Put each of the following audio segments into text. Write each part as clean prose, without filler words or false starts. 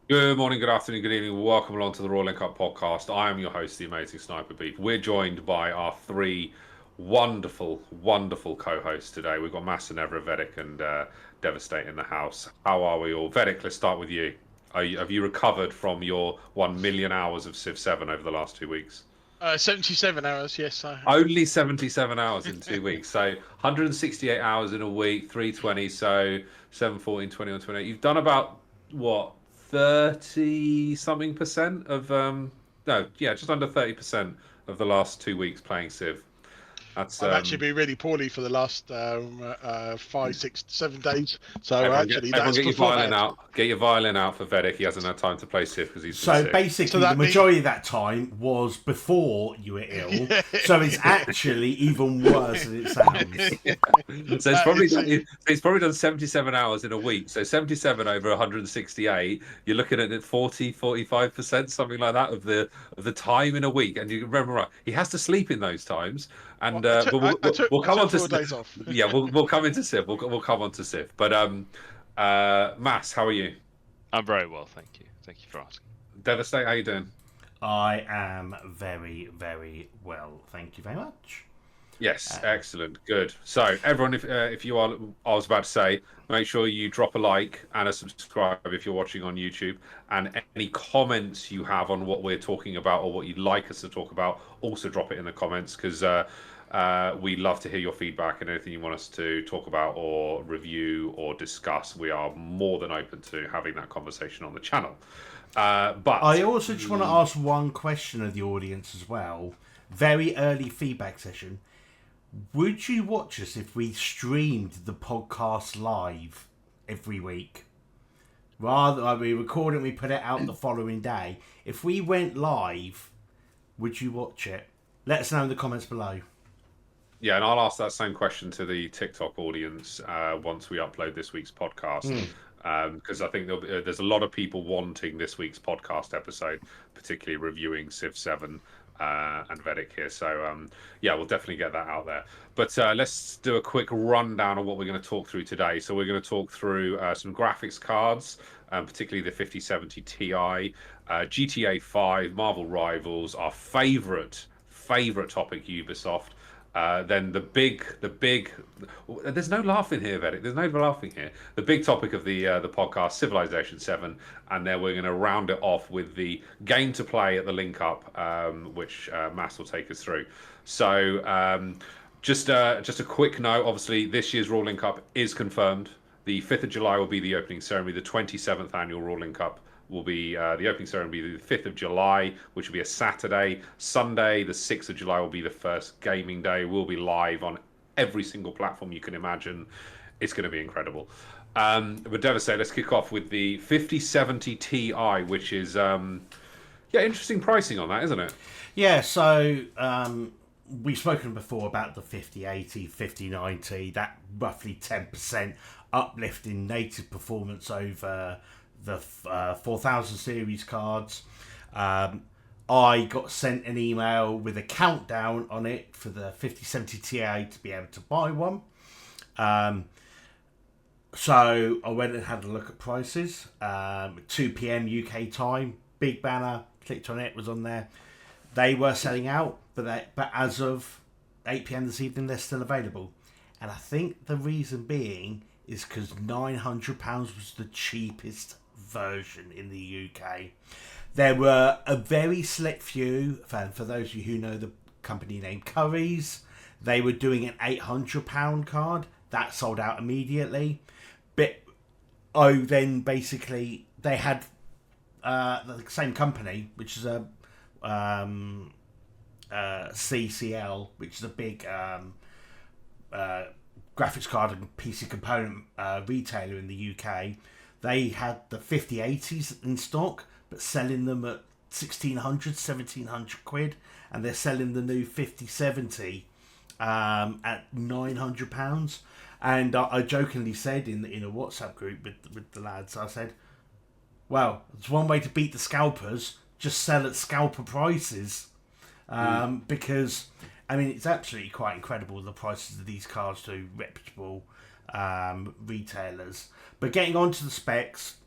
Good morning, good afternoon, good evening. Welcome along to the Royal Link Up podcast. I am your host, the amazing Sniper Beef. We're joined by our three wonderful, wonderful co-hosts today. We've got Master Never Vedic and Devastate in the house. How are we all? Vedic, let's start with you. Have you recovered from your 1 million hours of Civ 7 over the last 2 weeks? 77 hours, yes, I have. Only 77 hours in 2 weeks. So 168 hours in a week, 320. So 7, 14, 21, 28. You've done about, what, 30 something percent of, no, yeah, just under 30% of the last 2 weeks playing Civ. That's, I've actually been really poorly for the last 5, 6, 7 days. So actually, everyone that's get your violin beforehand. out. Get your violin out for Vedic. He hasn't had time to play Civ because he's been So sick. So basically, the that means, majority of that time was before you were ill. yeah, So it's actually even worse than it sounds. So it's, he's probably done 77 hours in a week. So 77 over 168, you're looking at 40, 45%, something like that of the time in a week. And you remember, right, he has to sleep in those times. And we'll I come on took to 4 days off. yeah, we'll come into Civ. We'll come on to Civ. But Mass, how are you? I'm very well, thank you. Thank you for asking. Devastate, how you doing? I am very, very well. Thank you very much. Yes, excellent, good. So, everyone, if you are, I was about to say, make sure you drop a like and a subscribe if you're watching on YouTube, and any comments you have on what we're talking about or what you'd like us to talk about, also drop it in the comments because we love to hear your feedback and anything you want us to talk about or review or discuss. We are more than open to having that conversation on the channel. But I also just want to ask one question of the audience as well. Very early feedback session. Would you watch us if we streamed the podcast live every week? Rather, like we record it and we put it out the following day. If we went live, would you watch it? Let us know in the comments below. Yeah, and I'll ask that same question to the TikTok audience once we upload this week's podcast. Because I think there's a lot of people wanting this week's podcast episode, particularly reviewing Civ 7 and Vedic here. So, yeah, we'll definitely get that out there. But let's do a quick rundown of what we're going to talk through today. So we're going to talk through some graphics cards, particularly the 5070 Ti, GTA 5, Marvel Rivals, our favorite topic, Ubisoft. Then the big. There's no laughing here, Vedic. There's no laughing here. The big topic of the podcast, Civilization 7, and then we're going to round it off with the game to play at the link up, which Mass will take us through. So just a quick note. Obviously, this year's Raw Link Up is confirmed. The 5th of July will be the opening ceremony. The 27th annual Raw Link Up will be the opening ceremony will be the 5th of July, which will be a Saturday. Sunday, the 6th of July, will be the first gaming day. We'll be live on every single platform you can imagine. It's going to be incredible. But Devastate, let's kick off with the 5070 Ti, which is, interesting pricing on that, isn't it? Yeah, so we've spoken before about the 5080, 5090, that roughly 10% uplift in native performance over the 4000 series cards. I got sent an email with a countdown on it for the 5070 Ti to be able to buy one. So I went and had a look at prices. 2 p.m. UK time, big banner, clicked on it, was on there. They were selling out, but as of 8 p.m. this evening, they're still available. And I think the reason being is because £900 was the cheapest version in the UK. There were a very select few, for those of you who know the company name Currys, they were doing an £800 card. That sold out immediately. But then basically they had the same company, which is a CCL, which is a big graphics card and PC component retailer in the UK. They had the 5080s in stock, but selling them at 1600, 1700 quid, and they're selling the new 5070 at £900. And I jokingly said in a WhatsApp group with the lads, I said, well, it's one way to beat the scalpers, just sell at scalper prices. Because, I mean, it's absolutely quite incredible the prices of these cards to reputable retailers. But getting onto the specs,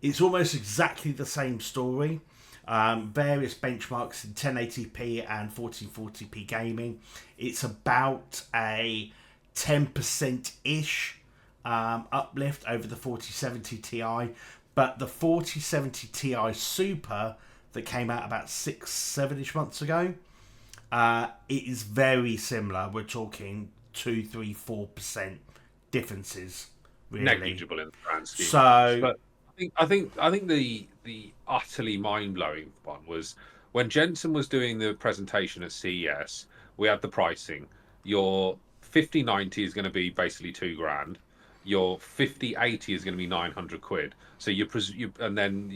it's almost exactly the same story. Various benchmarks in 1080p and 1440p gaming. It's about a 10%-ish uplift over the 4070 Ti, but the 4070 Ti Super that came out about 6-7ish months ago, it is very similar. We're talking 2-4% differences, really. Negligible in the grand scheme. So, but I think the utterly mind blowing one was when Jensen was doing the presentation at CES. We had the pricing. Your 5090 is going to be basically $2,000. Your 5080 is going to be 900 quid. So and then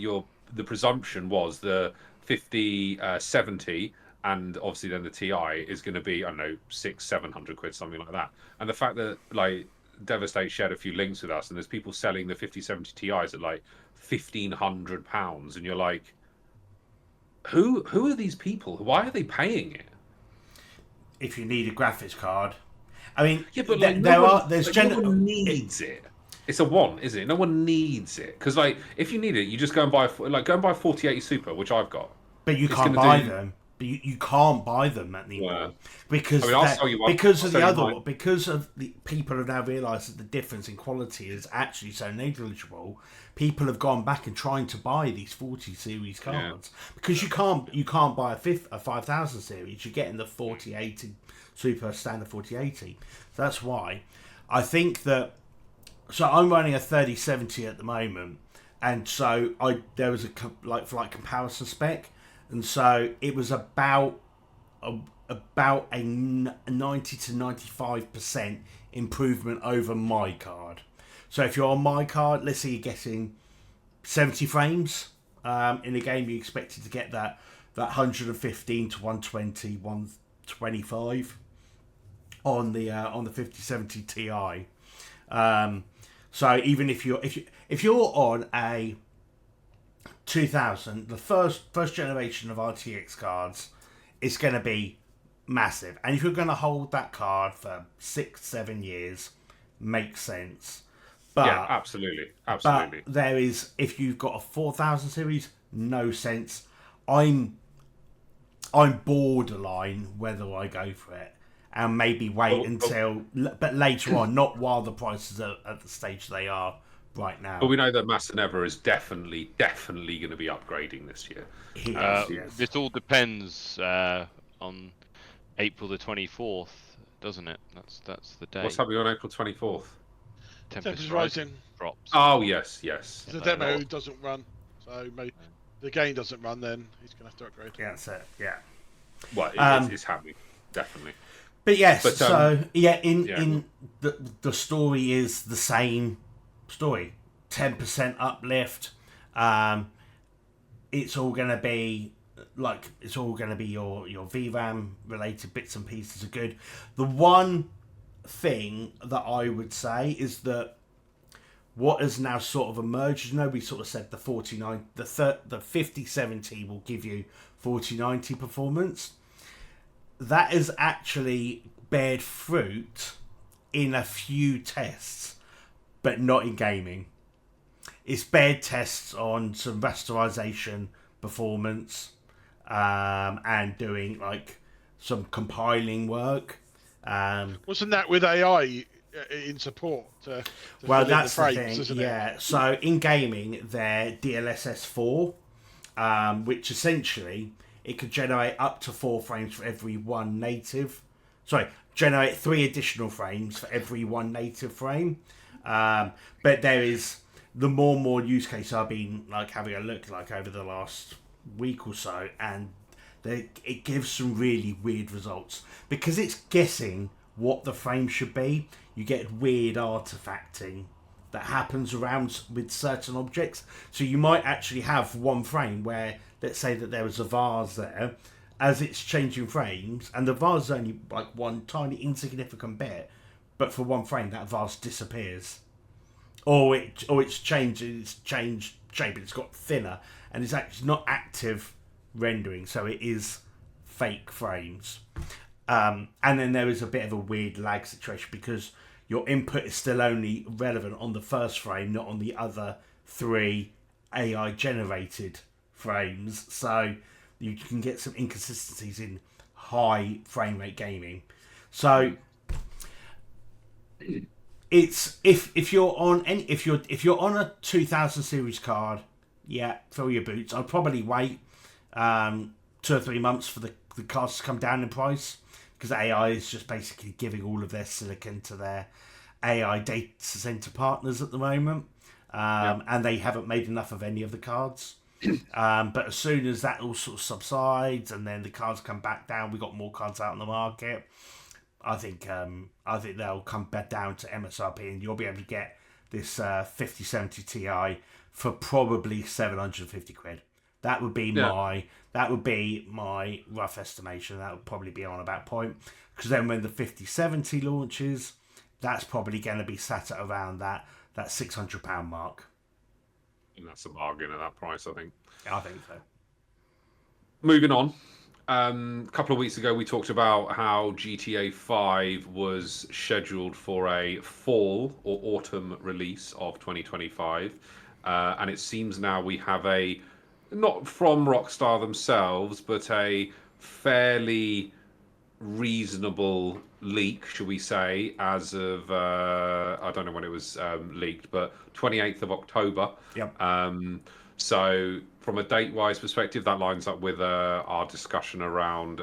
the presumption was the 5070 and obviously then the Ti is going to be, I don't know, 600-700 quid, something like that. And the fact that like Devastate shared a few links with us, and there's people selling the 5070 Ti's at like £1,500, and you're like, who are these people? Why are they paying it? if you need a graphics card, I mean, Yeah, but no one needs it. It's a want, isn't it? No one needs it because, like, if you need it, you just go and buy 4080 Super, which I've got. But you can't buy them. But you can't buy them anymore because I'll sell you one. Because of the people have now realised that the difference in quality is actually so negligible. People have gone back and trying to buy these 40 series cards because you can't buy a 5000 series. You're getting the 4080 Super standard 4080. So that's why I think that. So I'm running a 3070 at the moment, and so there was a comparison spec. And so it was about a 90 to 95% improvement over my card. So if you're on my card, let's say you're getting 70 frames in a game, you expected to get that 115 to 120, 125 on the 5070 Ti. So even if you're on a 2000, the first generation of RTX cards is going to be massive, and if you're going to hold that card for 6-7 years, makes sense. But yeah, absolutely. But there is, if you've got a 4000 series, no sense. I'm borderline whether I go for it and maybe wait until, but later on, not while the prices are at the stage they are right now. But we know that Masaneva is definitely going to be upgrading this year. Yes. This all depends on April the 24th, doesn't it? That's the day. What's happening on April 24th? Tempest Rising drops. Oh yes. The demo doesn't run, so maybe the game doesn't run. Then he's going to have to upgrade. Yeah, that's it. Yeah. Well, it's happening, definitely. But yes, in the story is the same story. 10% uplift. It's all going to be your VRAM related bits and pieces are good. The one thing that I would say is that what has now sort of emerged, we sort of said the 5070 will give you 4090 performance. That has actually bared fruit in a few tests, but not in gaming. It's bared tests on some rasterization performance and doing like some compiling work. Wasn't that with AI in support? Well, that's the thing. Isn't it? So in gaming, they're DLSS 4, which essentially it could generate up to 4 frames for every one native. Generate 3 additional frames for every one native frame. But there is the more and more use cases I've been having a look over the last week or so, and it gives some really weird results because it's guessing what the frame should be. You get weird artifacting that happens around with certain objects. So you might actually have one frame where, let's say that there was a vase there, as it's changing frames, and the vase is only like one tiny insignificant bit, but for one frame that vase disappears, or it's changed shape, it's got thinner, and it's actually not active rendering, so it is fake frames. And then there is a bit of a weird lag situation because your input is still only relevant on the first frame, not on the other 3 AI generated frames, so you can get some inconsistencies in high frame rate gaming. So it's if you're on a 2000 series card, yeah, fill your boots. I'd probably wait 2 or 3 months for the cards to come down in price, because AI is just basically giving all of their silicon to their AI data center partners at the moment, and they haven't made enough of any of the cards. But as soon as that all sort of subsides and then the cards come back down, we got more cards out on the market. I think they'll come back down to MSRP, and you'll be able to get this 5070 Ti for probably 750 quid. That would be my rough estimation. That would probably be on about point, because then when the 5070 launches, that's probably going to be sat at around that £600 mark. And that's a bargain at that price, I think. I think so. Moving on. A couple of weeks ago, we talked about how GTA 5 was scheduled for a fall or autumn release of 2025. And it seems now we have not from Rockstar themselves, but a fairly reasonable leak, should we say, as of I don't know when it was leaked, but 28th of October. Yep. So from a date-wise perspective, that lines up with our discussion around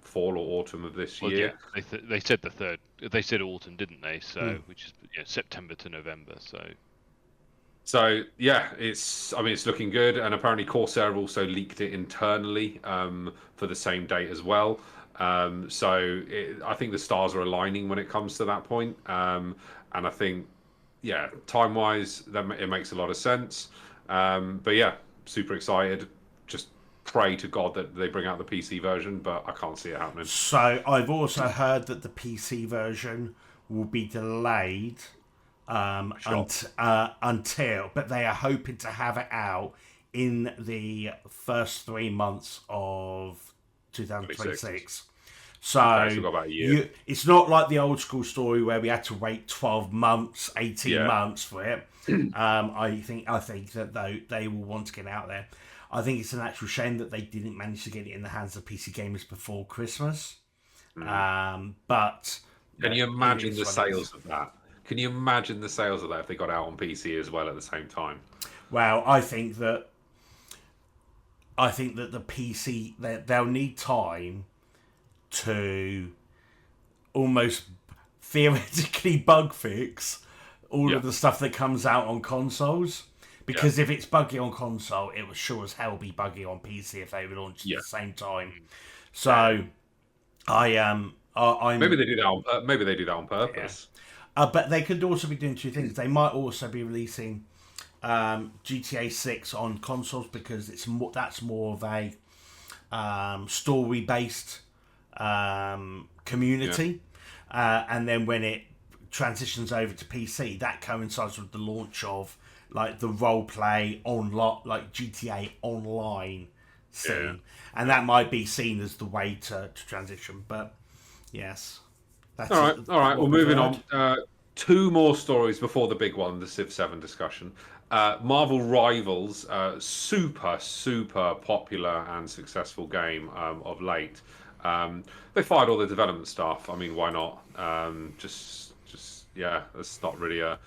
fall or autumn of this year. Yeah, they said the third. They said autumn, didn't they? So which is September to November. So yeah, it's looking good, and apparently Corsair also leaked it internally for the same date as well. I think the stars are aligning when it comes to that point, and I think, yeah, time-wise, it makes a lot of sense. But yeah, super excited. Just pray to God that they bring out the PC version, but I can't see it happening. So I've also heard that the PC version will be delayed until, but they are hoping to have it out in the first 3 months of 2026. So we've got about a year. It's not like the old school story where we had to wait 12 months, 18 months for it. I think that they will want to get out there. I think it's an actual shame that they didn't manage to get it in the hands of PC gamers before Christmas. But can you imagine the sales of that? Can you imagine the sales of that if they got out on PC as well at the same time? Well, I think that the PC, they'll need time to almost theoretically bug fix all of the stuff that comes out on consoles. Because if it's buggy on console, it will sure as hell be buggy on PC if they were launched at the same time. So, I'm maybe they do that on purpose. But they could also be doing two things. They might also be releasing GTA 6 on consoles, because that's more of a story-based community. And then when it transitions over to PC, that coincides with the launch of like the role-play like GTA Online scene. And that might be seen as the way to transition. But yes. That's all right. Well, moving on. 2 more stories before the big one, the Civ 7 discussion. Marvel Rivals, super popular and successful game of late. They fired all the development staff. I mean, why not? It's not really a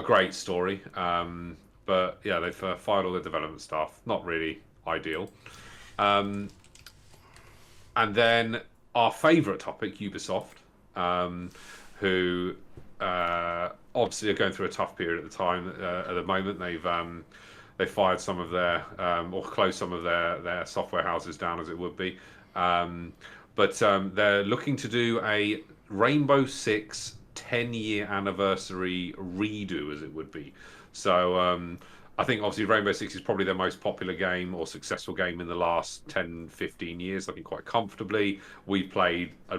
great story. But yeah, they've fired all the development staff. Not really ideal. And then our favourite topic, Ubisoft, who obviously are going through a tough period at the moment. They've fired some of their or closed some of their software houses down, as it would be. But they're looking to do a Rainbow Six 10-year anniversary redo, as it would be. So I think obviously Rainbow Six is probably their most popular game or successful game in the last 10, 15 years, I think, quite comfortably. We've played a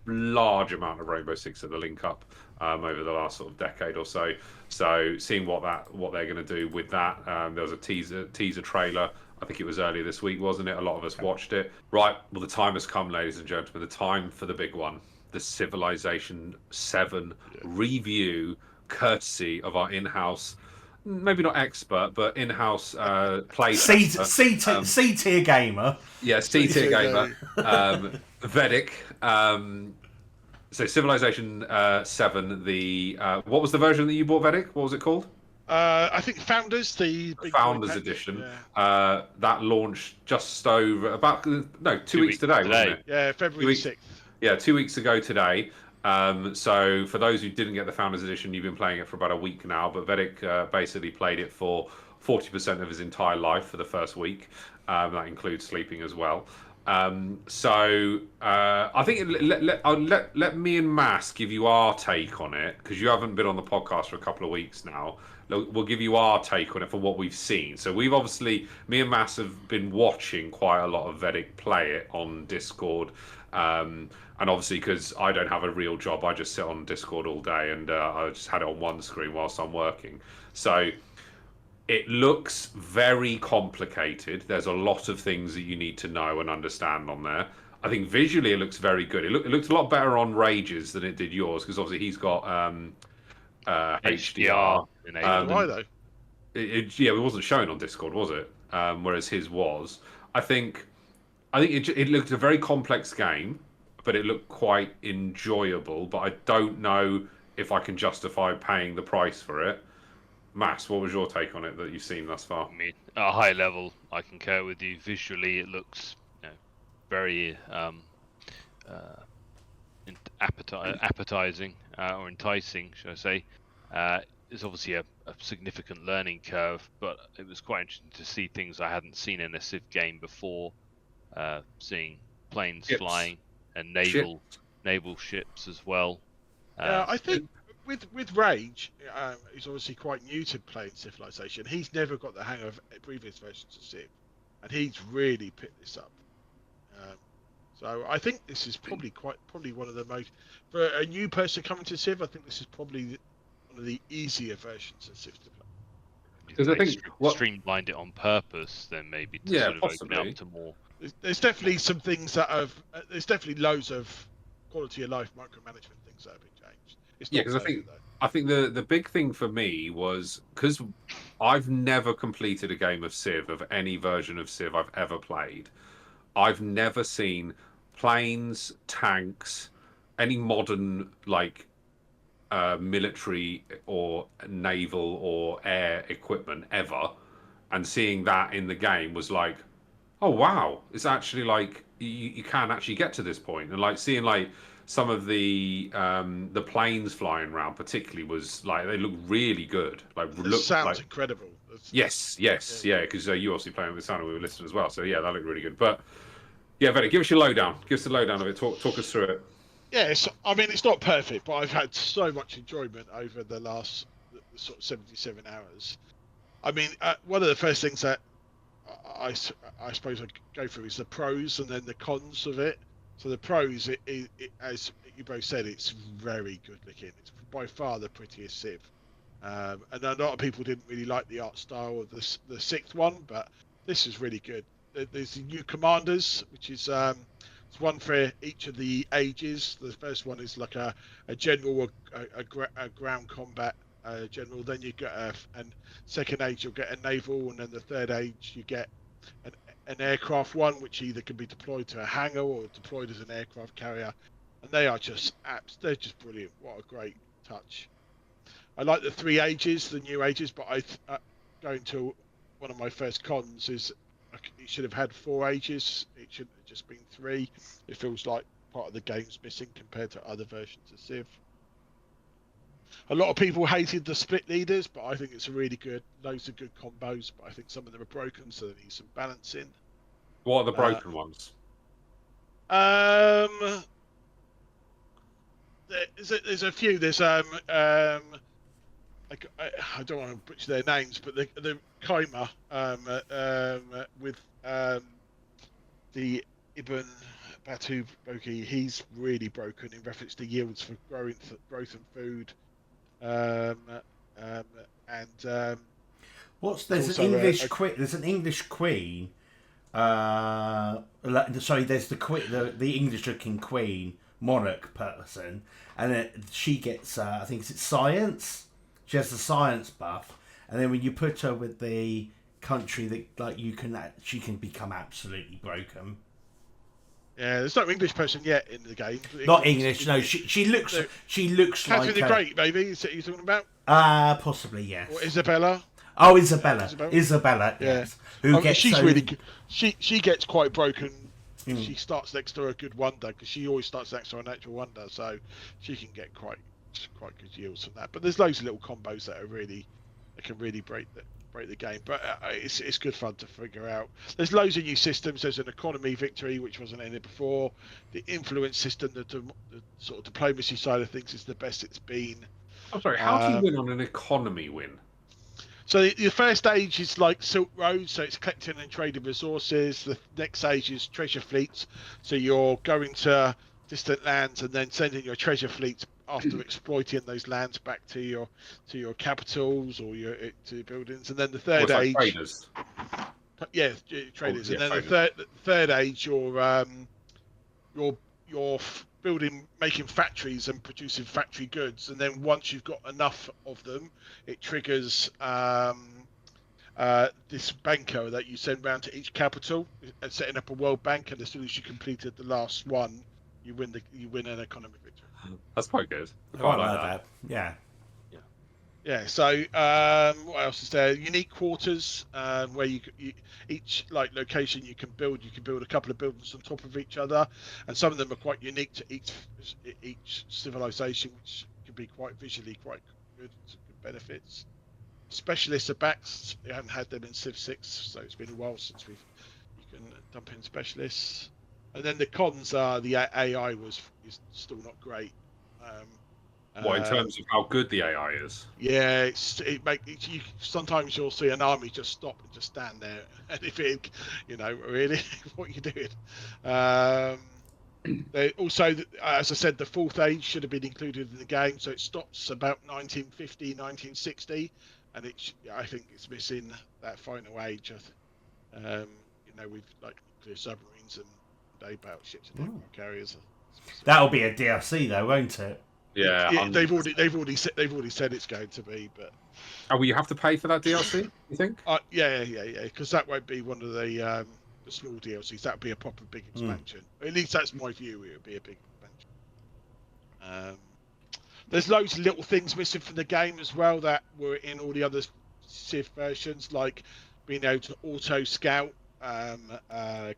large amount of Rainbow Six at the link up over the last sort of decade or so. So seeing what they're going to do with that. There was a teaser trailer. I think it was earlier this week, wasn't it? A lot of us watched it. Right. Well, the time has come, ladies and gentlemen. The time for the big one. The Civilization 7 review, courtesy of our in-house maybe not expert, but in-house play C tester. tier gamer. Yeah, C-tier gamer. Vedic. So Civilization 7. The what was the version that you bought, Vedic? What was it called? I think Founders, the big Founders Edition. That launched just over about 2 weeks today, wasn't it? Yeah, February 6th. Yeah, 2 weeks ago today. So for those who didn't get the Founders Edition, you've been playing it for about a week now. But Vedic basically played it for 40% of his entire life for the first week. That includes sleeping as well. So I think let me and Mass give you our take on it, because you haven't been on the podcast for a couple of weeks now. We'll give you our take on it for what we've seen. So we've obviously, me and Mass have been watching quite a lot of Vedic play it on Discord. And obviously, because I don't have a real job, I just sit on Discord all day, and I just had it on one screen whilst I'm working. So it looks very complicated. There's a lot of things that you need to know and understand on there. I think visually it looks very good. It looked a lot better on Rages than it did yours, because obviously he's got HDR. Why though? It wasn't shown on Discord, was it? Whereas his was. I think it looked a very complex game, but it looked quite enjoyable. But I don't know if I can justify paying the price for it. Mass, what was your take on it that you've seen thus far? I mean, at a high level, I concur with you. Visually, it looks very appetizing or enticing, should I say. It's obviously a significant learning curve, but it was quite interesting to see things I hadn't seen in a Civ game before. Seeing planes flying and naval ships as well. I think with Rage, he's obviously quite new to playing Civilization. He's never got the hang of previous versions of Civ, and he's really picked this up. So I think this is probably one of the most, for a new person coming to Civ, I think this is probably one of the easier versions of Civ to play. Because I think streamlined it on purpose, then maybe to sort of possibly open up to more. There's definitely some things that have. There's definitely loads of quality of life micromanagement things that have been changed. Because I think the big thing for me was, because I've never completed a game of Civ, of any version of Civ I've ever played. I've never seen planes, tanks, any modern military or naval or air equipment ever, and seeing that in the game was like, oh wow, it's actually like you can actually get to this point, and seeing some of the planes flying around particularly was they look really good. Sounds incredible. Yes, because you obviously playing with the sound and we were listening as well, so yeah, that looked really good. But yeah, Vedic, give us your lowdown. Give us the lowdown of it. Talk us through it. Yes, I mean, it's not perfect, but I've had so much enjoyment over the last sort of 77 hours. I mean, one of the first things that I suppose I go through is the pros and then the cons of it. So the pros, it as you both said, it's very good looking. It's by far the prettiest Civ. And a lot of people didn't really like the art style of the sixth one, but this is really good. There's the new commanders, which is it's one for each of the ages. The first one is like a general, a ground combat general. Then you get and second age you'll get a naval, and then the third age you get an aircraft one, which either can be deployed to a hangar or deployed as an aircraft carrier. And they are just they're just brilliant. What a great touch. I like the three ages, the new ages, but going to one of my first cons is it should have had 4 ages. It should have just been 3. It feels like part of the game's missing compared to other versions of Civ. A lot of people hated the split leaders, but I think it's really good. Loads of good combos, but I think some of them are broken, so they need some balancing. What are the broken ones? There's a few. There's I don't want to butcher their names, but the Kaimer with the Ibn Batu Boki, he's really broken in reference to yields for growth and food. There's an English queen. Sorry, there's the English looking queen monarch person, and then she gets I think it's science. She has the science buff, and then when you put her with the country that like she can become absolutely broken. Yeah, there's no English person yet in the game. Not English, no. She looks Catherine like the Great, maybe. Is that you're talking about? Possibly, yes. Or Isabella? Oh, Isabella, yes. Yeah. She's really good. She gets quite broken. She starts next to a good wonder because she always starts next to a natural wonder, so she can get quite good yields from that. But there's loads of little combos that can really break the game. But it's good fun to figure out. There's loads of new systems. There's an economy victory which wasn't in it before. The influence system, the sort of diplomacy side of things is the best it's been. I'm sorry. How do you win on an economy win? So the first stage is like Silk Road, so it's collecting and trading resources. The next stage is treasure fleets, so you're going to distant lands and then sending your treasure fleets after exploiting those lands back to your capitals or to your buildings. And then the third age, traders. Yeah, traders. Yeah, and then traders. the third age, you're building, making factories and producing factory goods, and then once you've got enough of them, it triggers this banker that you send round to each capital and setting up a world bank. And as soon as you completed the last one, you win an economic victory. That's quite good. I quite like that. Yeah. Yeah. So what else is there? Unique quarters where you each like location you can build a couple of buildings on top of each other, and some of them are quite unique to each civilization, which can be quite visually quite good. Some good benefits. Specialists are back. We haven't had them in Civ 6, so it's been a while since you can dump in specialists. And then the cons are the AI is still not great. What, in terms of how good the AI is? Yeah, sometimes you'll see an army just stop and just stand there, and if it, really, what are you doing? They also, as I said, the fourth age should have been included in the game, so it stops about 1950, 1960, and I think it's missing that final age of, with like nuclear submarines and day battleships and aircraft carriers. That'll be a DLC though, won't it? Yeah, they've already said it's going to be, but will you have to pay for that DLC? You think? Yeah, because that won't be one of the small DLCs. That'll be a proper big expansion. At least that's my view. It would be a big expansion. There's loads of little things missing from the game as well that were in all the other Civ versions, like being able to auto scout,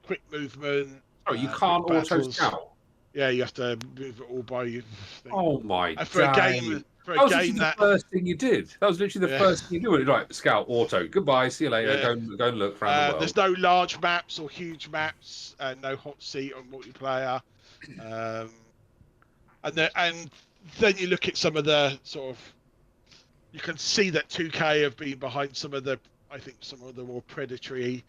quick movement. Oh, you can't auto scout. Yeah, you have to move it all by your thing. Oh my god! For a game the first thing you did. That was literally the first thing you did. Right, scout, auto, goodbye, see you later. Go and look around the world. There's no large maps or huge maps, and no hot seat on multiplayer. And then you look at some of the sort of, you can see that 2K have been behind some of the more predatory.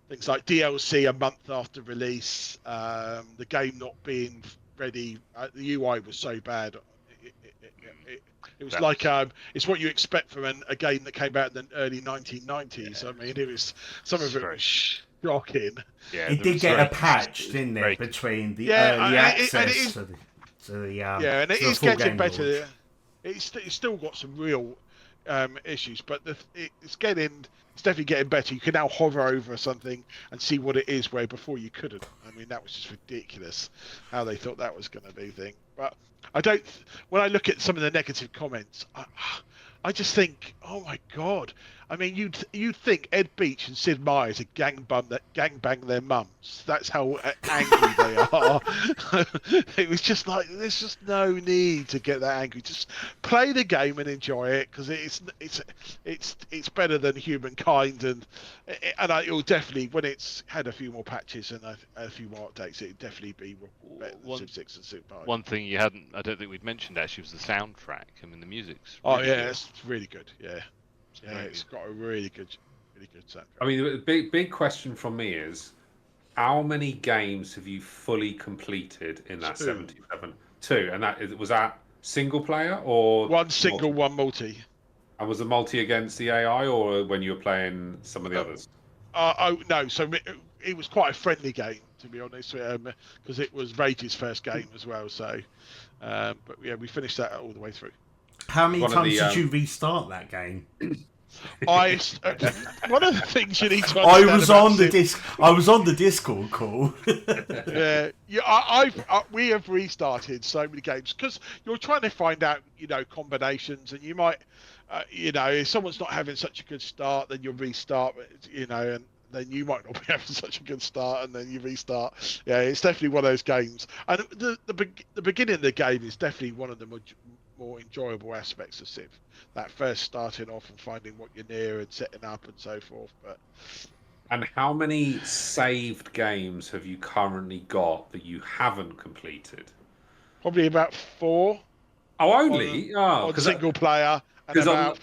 Things like DLC a month after release, the game not being ready. The UI was so bad. It was it's what you expect from a game that came out in the early 1990s. Yeah. I mean, it was some of it was shocking. Yeah, it did get a patch, didn't it, between the early access to the and it is getting better. It's still got some real issues, but it's definitely getting better. You can now hover over something and see what it is, where before you couldn't. I mean, that was just ridiculous how they thought that was going to be thing. But when I look at some of the negative comments, I just think, oh my god. I mean, you'd think Ed Beach and Sid Meier's are gangbang their mums. That's how angry they are. It was just like, there's just no need to get that angry. Just play the game and enjoy it, because it's better than Humankind, and it'll definitely, when it's had a few more patches and a few more updates, it'll definitely be better than Civ 6 and Civ 5. One thing I don't think we'd mentioned actually was the soundtrack. I mean, the music's really good. It's really good. Yeah. Yeah, it's got a really good soundtrack. I mean, the big question from me is, how many games have you fully completed in that 77? 2, and was that single player or one single, one multi? And was the multi against the AI, or when you were playing some of the others? No. So it was quite a friendly game, to be honest, because it was Rage's first game as well. So, but yeah, we finished that all the way through. How many One of times the, did you restart that game? One of the things you need to I understand was about on the Civ, I was on the Discord call. we have restarted so many games because you're trying to find out, combinations, and you might, if someone's not having such a good start, then you'll restart, and then you might not be having such a good start, and then you restart. Yeah, it's definitely one of those games, and the beginning of the game is definitely one of the more enjoyable aspects of Civ. That first starting off and finding what you're near and setting up and so forth. But And how many saved games have you currently got that you haven't completed? probably about 4 Oh, only? Oh, on single player and about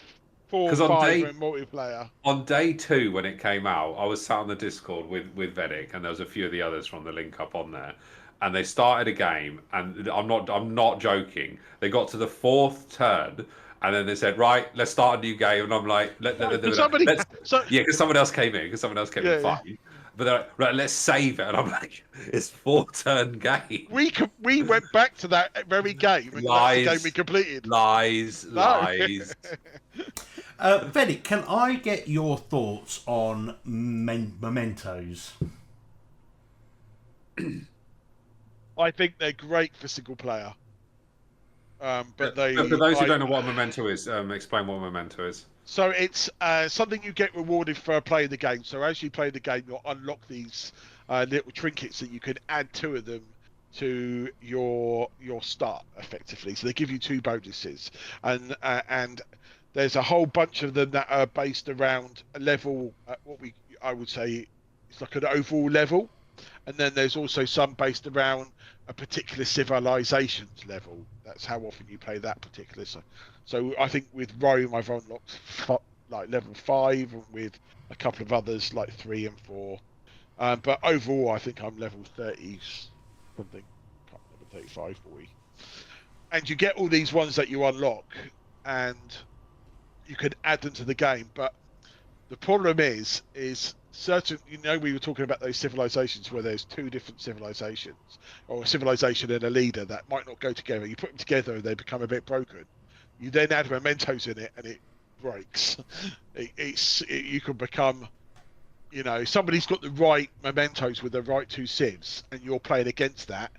4 or on 5 day in multiplayer. on day 2 when it came out, I was sat on the Discord with Vedic, and there was a few of the others from the link up on there, and they started a game, and I'm not joking. They got to the 4th turn, and then they said, "Right, let's start a new game," and I'm like, let's yeah, because someone else came in, Yeah. fine. But they're like, right, let's save it, and I'm like, it's 4-turn game. We went back to that very game, and that's the game we completed. Lies. Vedic, can I get your thoughts on mementos? I think they're great for single player. But for those who don't know what a memento is, explain what a memento is. So it's something you get rewarded for playing the game. So as you play the game, you'll unlock these little trinkets that you can add 2 of them to your start effectively. So they give you 2 bonuses, and there's a whole bunch of them that are based around a level. I would say it's like an overall level, and then there's also some based around a particular civilization's level. That's how often you play that particular. So I think with Rome, I've unlocked like level 5, and with a couple of others like 3 and 4. But overall, I think I'm level 30 something, can't remember, 35, 40. And you get all these ones that you unlock, and you can add them to the game. But the problem is certain, we were talking about those civilizations where there's 2 different civilizations, or a civilization and a leader that might not go together. You put them together and they become a bit broken. You then add mementos in it and it breaks. You can become, somebody's got the right mementos with the right 2 civs, and you're playing against that.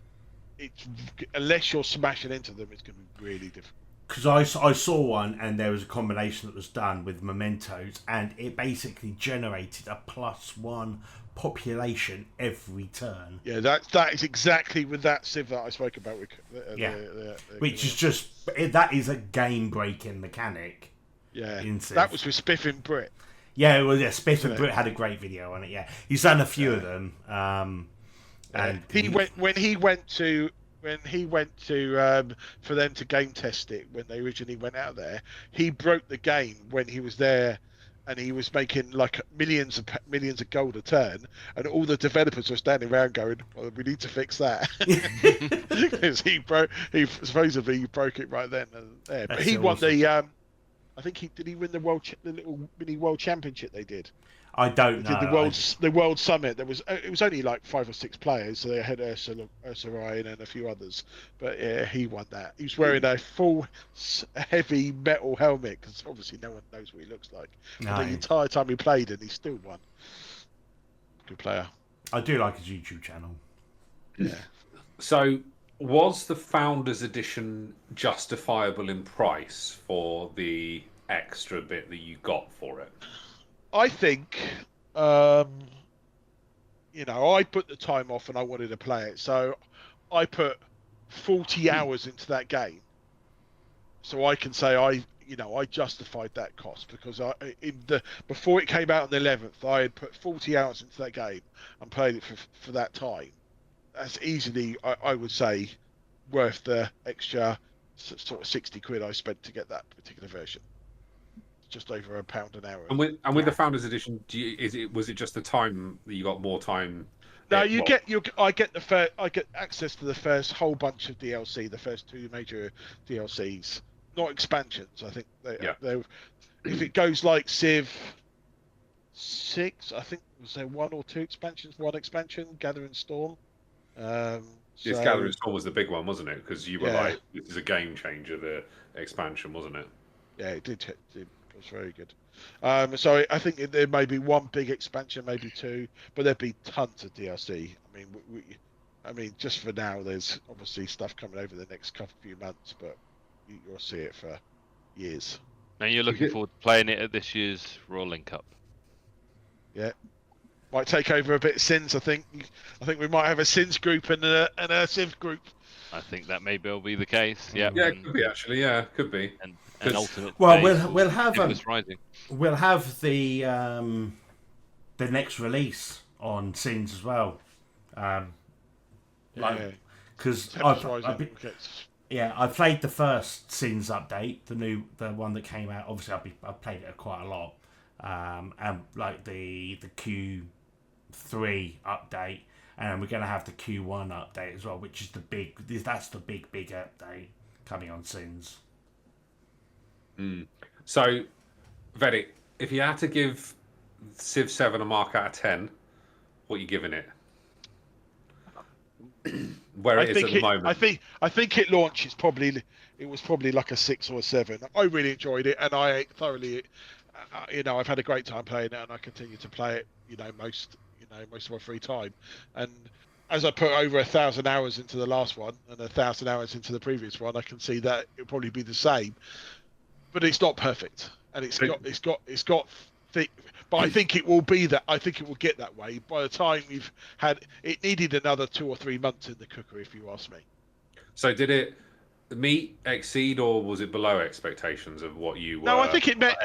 Unless you're smashing into them, it's going to be really difficult. Because I saw one, and there was a combination that was done with mementos, and it basically generated a +1 population every turn. Yeah, that is exactly with that civ that I spoke about. Which is just that is a game-breaking mechanic. Yeah, in Civ. That was with Spiff and Brit. Yeah, well, yeah, Spiff and Brit had a great video on it. Yeah, he's done a few of them. And when he went to for them to game test it when they originally went out there, he broke the game when he was there, and he was making like millions of gold a turn, and all the developers were standing around going, "Well, we need to fix that," because he supposedly broke it right then and there. But he won the I think he win the little mini world championship they did. I don't know. Did the world summit. It was only like 5 or 6 players. So they had Ursa Ryan and a few others. But yeah, he won that. He was wearing a full heavy metal helmet, because obviously no one knows what he looks like. No. The entire time he played, and he still won. Good player. I do like his YouTube channel. Yeah. So, was the Founders Edition justifiable in price for the extra bit that you got for it? I think, I put the time off and I wanted to play it, so I put 40 hours into that game. So I can say I justified that cost, because before it came out on the 11th, I had put 40 hours into that game and played it for that time. That's easily, I would say, worth the extra sort of 60 quid I spent to get that particular version. Just over £1 an hour. And with the Founders Edition, was it just the time that you got more time? No, I get access to the first whole bunch of DLC, the first 2 major DLCs, not expansions. I think they if it goes like Civ 6, I think was there 1 or 2 expansions. 1 expansion, Gathering Storm. This So Gathering Storm was the big one, wasn't it? Because you were Yeah. like, this is a game changer, the expansion, wasn't it? yeah, it was very good. So I think there may be one big expansion, maybe two, but there'd be tons of DLC. I mean, I mean, just for now, there's obviously stuff coming over the next few months, but you'll see it for years. Now you're looking forward to playing it at this year's Royal Link Cup. Yeah, might take over a bit of Sins. I think we might have a Sins group and a Civ group. I think that may well be the case. Yeah. Yeah, it could be actually. Yeah, could be. And 'Cause- alternate. Well, days we'll for have Civilus Rising. we'll have the next release on Sins as well. Yeah, Because Tempest Rising gets- I played the first Sins update, the one that came out. Obviously, I've played it quite a lot, and like the Q3 update, and we're going to have the Q1 update as well, which is that's the big update coming on Sins. So, Vedic, if you had to give Civ 7 a mark out of 10, what are you giving it? Where it is at the moment. I think it launched. It was probably like a 6 or a 7. I really enjoyed it, and I thoroughly, I've had a great time playing it, and I continue to play it. Most of my free time, and as I put over 1,000 hours into the last one and 1,000 hours into the previous one, I can see that it'll probably be the same. But it's not perfect, and it's got thick. But I think it will be that. I think it will get that way by the time we've had. It needed another 2 or 3 months in the cooker, if you ask me. So did it meet, exceed, or was it below expectations of what you were? No, I think it met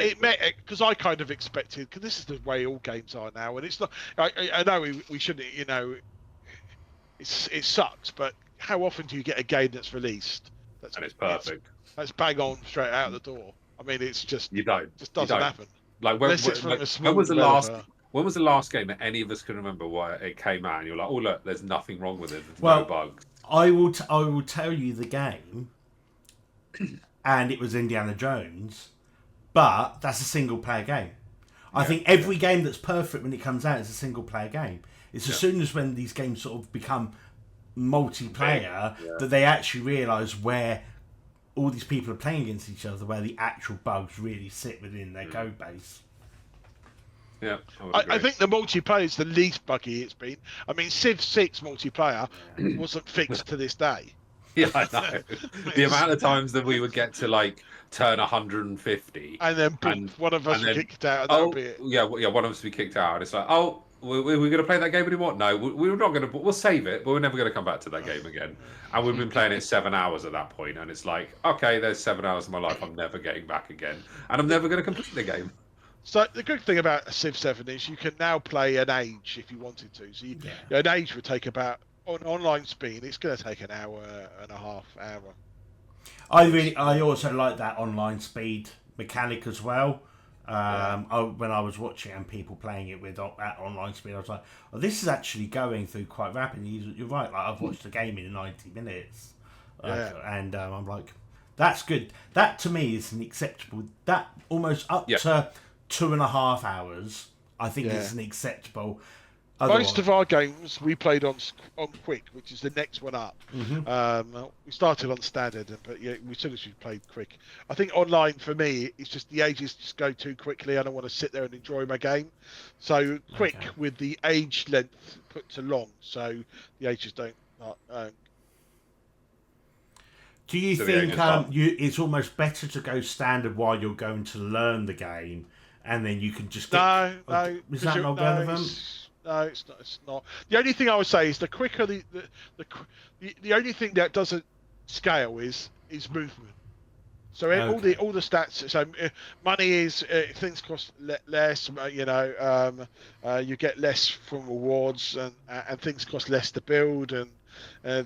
because I kind of expected, because this is the way all games are now, and it's not. I know we shouldn't. It sucks, but how often do you get a game that's released and it's perfect? That's bang on straight out the door. I mean, it's just You don't. just doesn't happen. Like when was the last game that any of us can remember why it came out and you're like, oh look, there's nothing wrong with it, there's no bugs. I will tell you the game, and it was Indiana Jones, but that's a single player game. I think every game that's perfect when it comes out is a single player game. It's as soon as when these games sort of become multiplayer that they actually realise where all these people are playing against each other, where the actual bugs really sit within their code base. Yeah, I think the multiplayer is the least buggy it's been. I mean, Civ 6 multiplayer wasn't fixed to this day. Yeah, I know. The amount of times that we would get to like turn 150, and then one of us kicked out. That'll be it. Yeah, one of us would be kicked out. And it's like, we're going to play that game anymore? No, we're not going to. We'll save it, but we're never going to come back to that game again. And we've been playing it 7 hours at that point, and it's like, okay, there's 7 hours of my life I'm never getting back again, and I'm never going to complete the game. So the good thing about Civ 7 is you can now play an age if you wanted to. So an age would take about, on online speed, it's going to take an hour and a half. I also like that online speed mechanic as well. When I was watching and people playing it with at online speed, I was like, "Oh, this is actually going through quite rapidly." You're right. Like I've watched the game in 90 minutes, and I'm like, "That's good." That to me is an acceptable. That almost up to 2.5 hours. I think is an acceptable. Most of our games we played on quick, which is the next one up. Mm-hmm. We started on standard, but we soon as we played quick. I think online for me, it's just the ages just go too quickly. I don't want to sit there and enjoy my game. So quick with the age length put to long, so the ages don't. Do you think it's almost better to go standard while you're going to learn the game, and then you can just No. Is that not relevant? No, it's not. It's not. The only thing I would say is the quicker the only thing that doesn't scale is movement. So all the stats. So money is things cost less. You get less from rewards, and things cost less to build and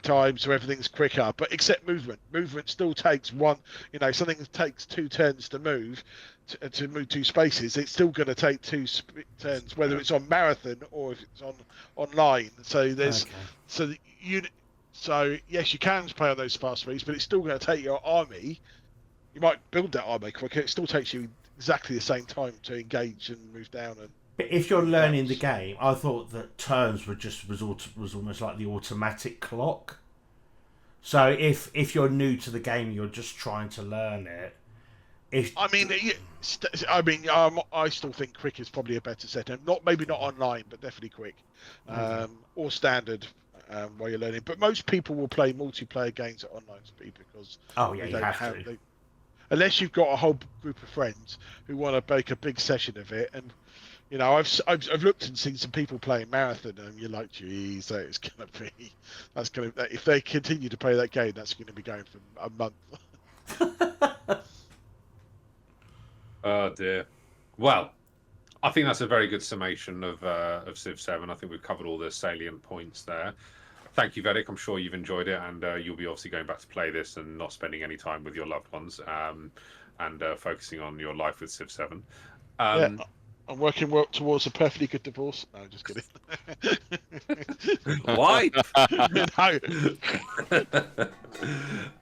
time. So everything's quicker. But except movement. Movement still takes one. Something that takes 2 turns to move. To move 2 spaces, it's still going to take 2 turns, whether it's on marathon or if it's on online. So there's so yes, you can play on those fast speeds, but it's still going to take your army. You might build that army quicker. It still takes you exactly the same time to engage and move down But if you're learning the game, I thought that turns was almost like the automatic clock. So if you're new to the game, you're just trying to learn it. I still think quick is probably a better setup. Maybe not online, but definitely quick, or standard while you're learning. But most people will play multiplayer games at online speed because you have to. Unless you've got a whole group of friends who want to make a big session of it. And I've looked and seen some people playing marathon, and you're like, geez, if they continue to play that game, that's going to be going for a month. Oh dear. Well, I think that's a very good summation of Civ 7. I think we've covered all the salient points there. Thank you, Vedic. I'm sure you've enjoyed it, and you'll be obviously going back to play this and not spending any time with your loved ones, and focusing on your life with Civ 7. I'm working towards a perfectly good divorce. No, just kidding. Why?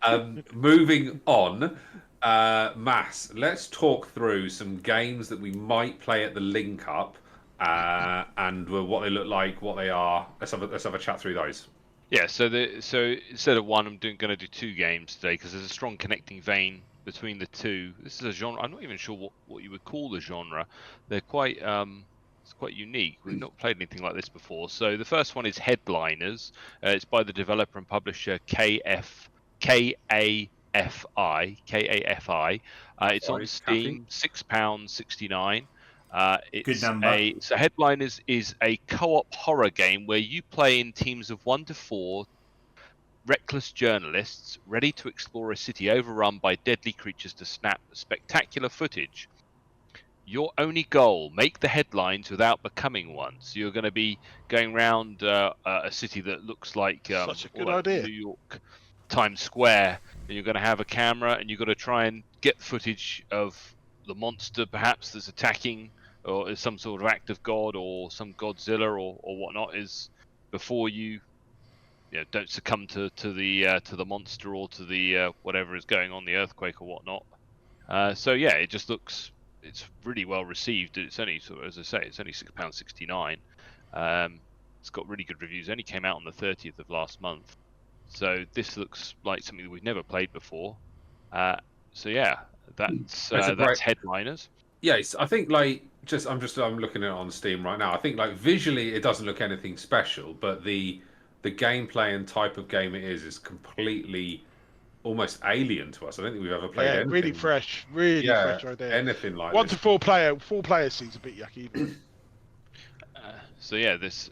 No. Moving on. Mass, let's talk through some games that we might play at the link up, and what they look like, what they are. Let's have a chat through those. Yeah, so instead of one, I'm going to do 2 games today because there's a strong connecting vein between the two. This is a genre. I'm not even sure what you would call the genre. They're quite it's quite unique. We've not played anything like this before. So the first one is Headliners. It's by the developer and publisher KAFI. It's on Steam, £6.69. Good number. So Headliners is a co-op horror game where you play in teams of 1 to 4 reckless journalists ready to explore a city overrun by deadly creatures to snap spectacular footage. Your only goal, make the headlines without becoming one. So you're going to be going around a city that looks like such a good idea. New York, Times Square, and you're going to have a camera and you've got to try and get footage of the monster perhaps that's attacking, or is some sort of act of God or some Godzilla or whatnot, is before you don't succumb to the monster or to the whatever is going on, the earthquake or whatnot. So yeah, it's really well received. It's only, as I say, it's only £6.69. It's got really good reviews. It only came out on the 30th of last month. So this looks like something that we've never played before. So yeah, that's Headliners. Yes, I think I'm looking at it on Steam right now. I think visually it doesn't look anything special, but the gameplay and type of game it is completely almost alien to us. I don't think we've ever played anything. Really fresh idea. Anything like 1 this. to 4 players seems a bit yucky. So yeah, there's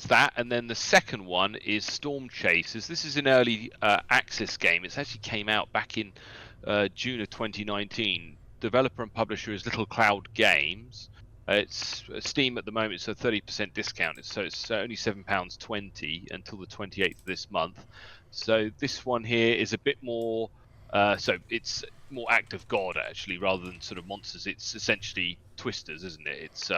that, and then the second one is Storm Chasers. This is an early access game. It's actually came out back in June of 2019. Developer and publisher is Little Cloud Games. It's Steam at the moment. It's a 30% discount. It's only £7.20 until the 28th of this month. So this one here is a bit more. So it's more act of God actually, rather than sort of monsters. It's essentially twisters, isn't it? It's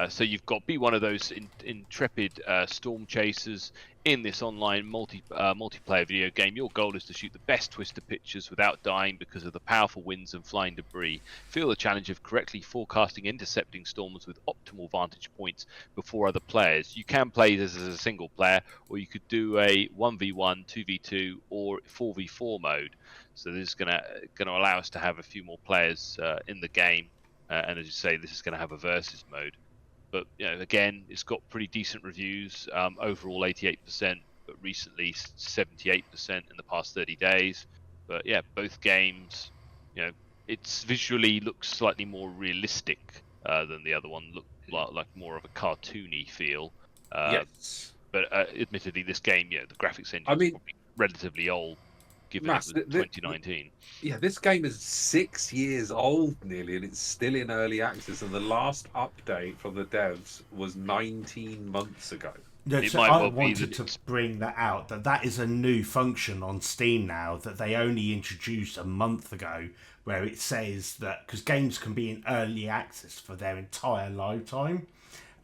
so you've got be one of those intrepid storm chasers in this online multiplayer video game. Your goal is to shoot the best twister pictures without dying because of the powerful winds and flying debris. Feel the challenge of correctly forecasting intercepting storms with optimal vantage points before other players. You can play this as a single player, or you could do a 1v1, 2v2, or 4v4 mode. So this is going to allow us to have a few more players in the game. And as you say, this is going to have a versus mode. But again, it's got pretty decent reviews. Overall, 88%, but recently 78% in the past 30 days. But yeah, both games, it's visually looks slightly more realistic than the other one. Look like more of a cartoony feel. Yes. But admittedly, this game, the graphics engine is probably relatively old, given it was 2019. This game is 6 years old nearly, and it's still in early access. And the last update from the devs was 19 months ago. I wanted to bring that out. That is a new function on Steam now that they only introduced a month ago, where it says that because games can be in early access for their entire lifetime.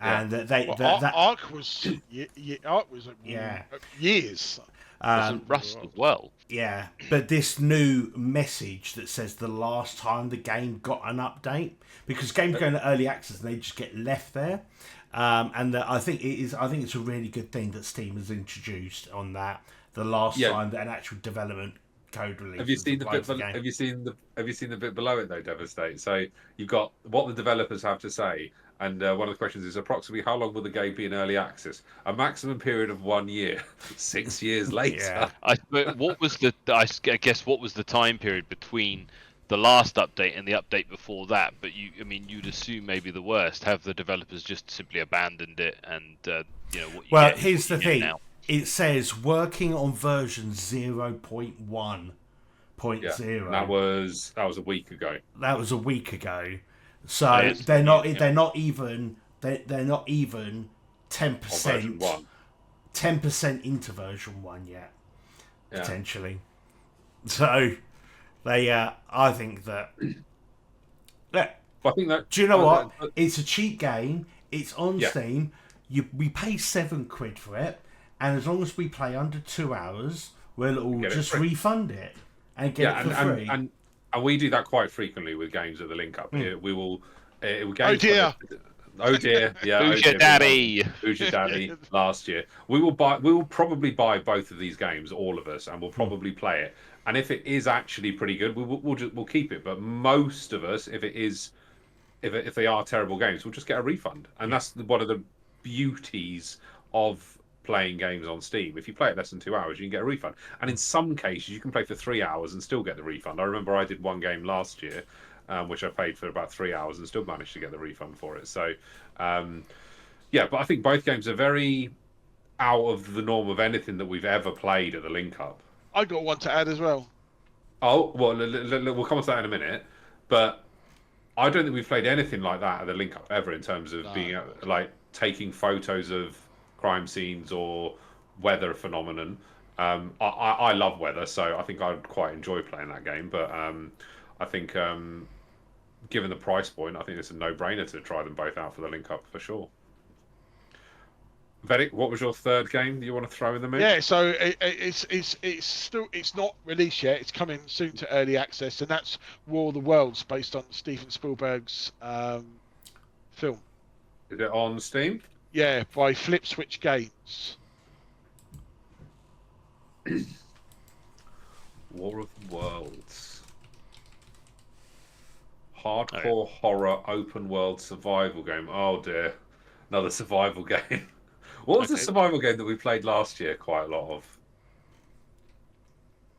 And Arc was years. Wasn't Rust as well? Yeah, but this new message that says the last time the game got an update, because games go into early access and they just get left there, I think it's a really good thing that Steam has introduced on that the last time that an actual development code release. Have you seen the bit? Have you seen the bit below it though? Devastate. So you've got what the developers have to say, and one of the questions is approximately how long will the game be in early access? A maximum period of 1 year. 6 years later. But what was I guess what was the time period between the last update and the update before that? But you'd assume maybe the worst. Have the developers just simply abandoned it and what you Well, get here's the thing. now. It says working on version 0.1.0. That was a week ago. That was a week ago. So they're not even 10% 10% into version 1 yet, potentially. So they I think that I think that, do you know what? It's a cheap game. It's on Steam. We pay £7 for it, and as long as we play under 2 hours, we'll just refund it and get it for free. And we do that quite frequently with games at the link up. We will. Oh dear! Oh dear! Yeah. Who's your daddy? Who's your daddy? Last year, we will probably buy both of these games, all of us, and we'll probably play it. And if it is actually pretty good, we'll keep it. But most of us, if they are terrible games, we'll just get a refund. And that's one of the beauties of playing games on Steam. If you play it less than 2 hours, you can get a refund. And in some cases, you can play for 3 hours and still get the refund. I remember I did one game last year, which I paid for about 3 hours and still managed to get the refund for it. So, but I think both games are very out of the norm of anything that we've ever played at the link up. I got one to add as well. Oh, well, we'll come on to that in a minute. But I don't think we've played anything like that at the link up ever in terms of being like taking photos of crime scenes or weather phenomenon. I love weather, so I think I'd quite enjoy playing that game. But I think given the price point, I think it's a no-brainer to try them both out for the link up for sure. Vedic, what was your third game that you want to throw in the mix? Yeah, so it's not released yet. It's coming soon to early access, and that's War of the Worlds, based on Steven Spielberg's film. Is it on Steam? Yeah, by Flip Switch Games. War of the Worlds. Hardcore horror open world survival game. Oh dear, another survival game. What was the survival game that we played last year? Quite a lot of.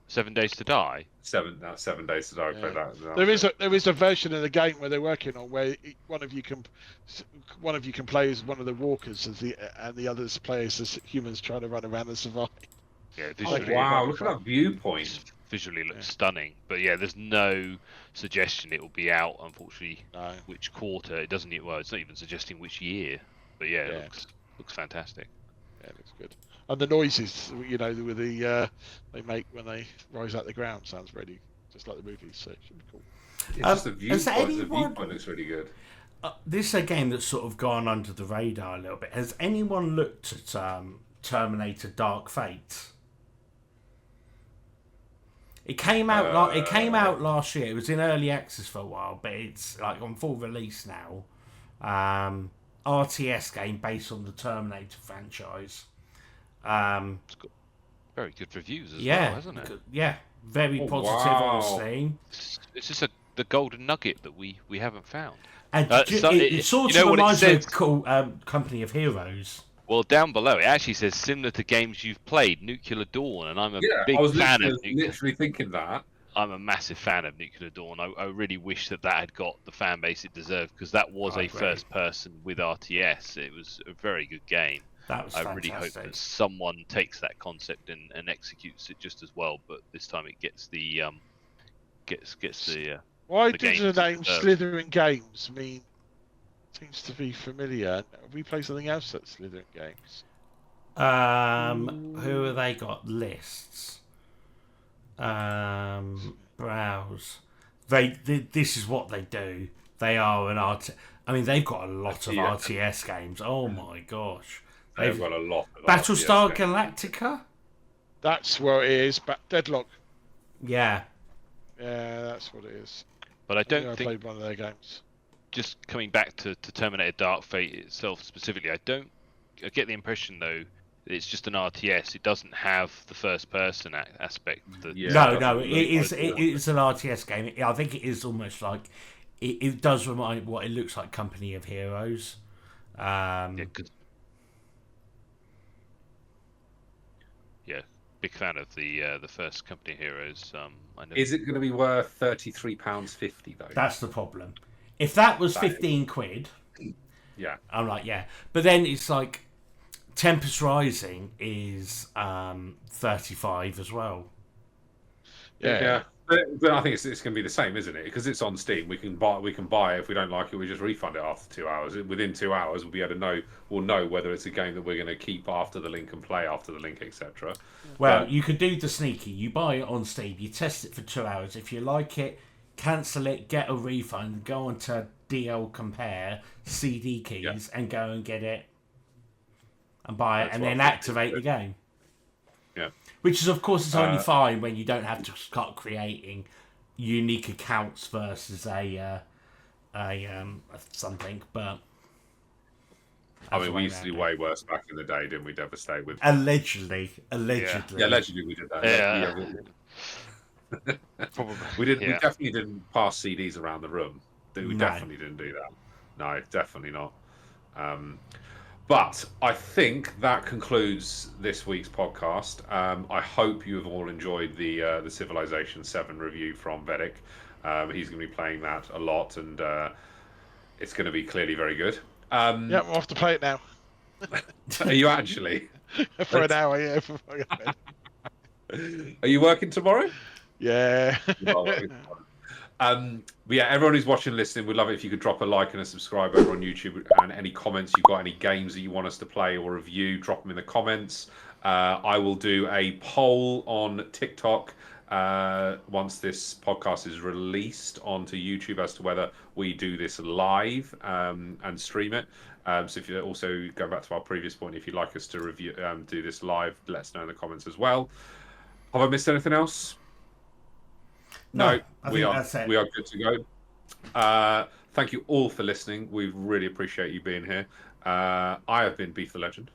7 Days to Die. 7 Days to Die. Played that. There is a version of the game where they're working on where one of you can play as one of the walkers and the others play as humans trying to run around and survive. Yeah, wow! Look at that viewpoint. Visually looks stunning, but there's no suggestion it will be out. Unfortunately, which quarter? It doesn't. Well, it's not even suggesting which year. But it looks fantastic. Yeah, it looks good. And the noises, with they make when they rise out the ground sounds really just like the movies. So it should be cool. It's just the viewpoint. The viewpoint looks really good. This is a game that's sort of gone under the radar a little bit. Has anyone looked at Terminator: Dark Fate? It came out. It came out last year. It was in early access for a while, but it's like on full release now. RTS game based on the Terminator franchise. It's got very good reviews as well, hasn't it? Yeah, very positive on Steam. It's just the golden nugget that we haven't found. And it sort of reminds me of Company of Heroes. Well, down below it actually says similar to games you've played, Nuclear Dawn, and I'm a big fan of. Literally thinking that. I'm a massive fan of Nuclear Dawn. I really wish that had got the fan base it deserved, because that was a first person with RTS. It was a very good game. That was fantastic. Really hope that someone takes that concept and executes it just as well, but this time it gets the Why does the name Slithering Games mean? Seems to be familiar. Have we played something else at Slithering Games? Who have they got? Lists. Browse. This is what they do. They are an they've got a lot of RTS games. Oh my gosh. They've got a lot of Battlestar Galactica? That's where it is. But Deadlock. Yeah. Yeah, that's what it is. But I don't I think, played one of their games. just coming back to Terminator Dark Fate itself specifically, I get the impression though that it's just an RTS. It doesn't have the first person aspect. No, it is an RTS game. I think it is almost like it does remind what it looks like Company of Heroes. Big fan of the first Company of Heroes. I know. Is it going to be worth £33.50 though? That's the problem. If that was 15 quid, yeah, I'm like, yeah. But then it's like Tempest Rising is 35 as well. Yeah. But I think it's going to be the same, isn't it? Because it's on Steam. We can buy it. If we don't like it, we just refund it after 2 hours. Within 2 hours, we'll be able to know. We'll know whether it's a game that we're going to keep after the link and play after the link, etc. Well, you could do the sneaky. You buy it on Steam. You test it for 2 hours. If you like it, cancel it, get a refund, go on to DL Compare, CD keys, and go and get it and buy it, and then activate the game. Yeah. Which is, of course, it's only fine when you don't have to start creating unique accounts versus a something. But I mean, we used to do way worse back in the day, didn't we? Devastate with allegedly. Yeah, allegedly we did that. Yeah. Probably. We didn't. We definitely didn't pass CDs around the room. We definitely didn't do that. No, definitely not. But I think that concludes this week's podcast. I hope you have all enjoyed the Civilization 7 review from Vedic. He's going to be playing that a lot, and it's going to be clearly very good. Yeah, I'm off to play it now. Are you actually? For an hour, yeah. Before I go to bed. Are you working tomorrow? Yeah. But yeah, everyone who's watching and listening, we'd love it if you could drop a like and a subscribe over on YouTube, and any comments you've got, any games that you want us to play or review, drop them in the comments. I will do a poll on TikTok once this podcast is released onto YouTube as to whether we do this live and stream it. So if you also go back to our previous point, if you'd like us to review do this live, let us know in the comments as well. Have I missed anything else? No, we are good to go. Thank you all for listening. We really appreciate you being here. I have been Beef the Legend.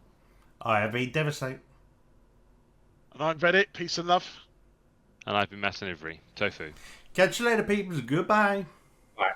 I have been Devastate. And I'm Vedic. Peace and love. And I've been Matt and Ivry. Tofu. Catch you later, people. Goodbye. Bye.